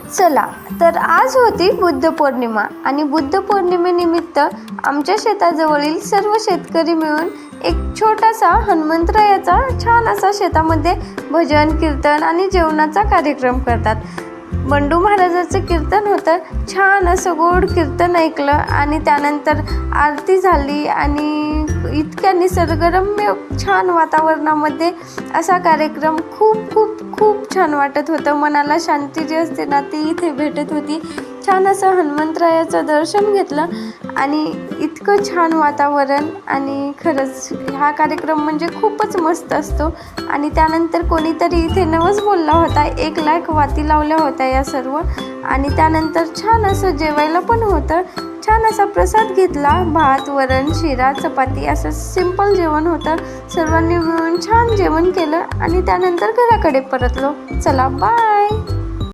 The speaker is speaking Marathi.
चला तर आज होती बुद्ध पौर्णिमा आणि बुद्ध पौर्णिमेनिमित्त आमच्या शेताजवळील सर्व शेतकरी मिळून एक छोटासा हनुमंतरायाचा छान असा शेतामध्ये भजन कीर्तन आणि जेवणाचा कार्यक्रम करतात। बंडू महाराजाचं कीर्तन होतं, छान असं गोड कीर्तन ऐकलं आणि त्यानंतर आरती झाली आणि इतक्या निसर्गरम्य छान वातावरणामध्ये असा कार्यक्रम खूप खूप खूप छान वाटत होतं। मनाला शांती जी असते ना ती इथे भेटत होती। छान असं हनुमंतरायाचं दर्शन घेतलं आणि इतकं छान वातावरण आणि खरंच हा कार्यक्रम म्हणजे खूपच मस्त असतो। आणि त्यानंतर कोणीतरी इथे नवस बोलला होता, 1 लाख वाती लावल्या होत्या या सर्व आणि त्यानंतर छान असं जेवायला पण होतं। छान असा प्रसाद घेतला, भात वरण शिरा चपाती असं सिंपल जेवण होतं। सर्वांनी मिळून छान जेवण केलं आणि त्यानंतर घराकडे परतलो। चला बाय।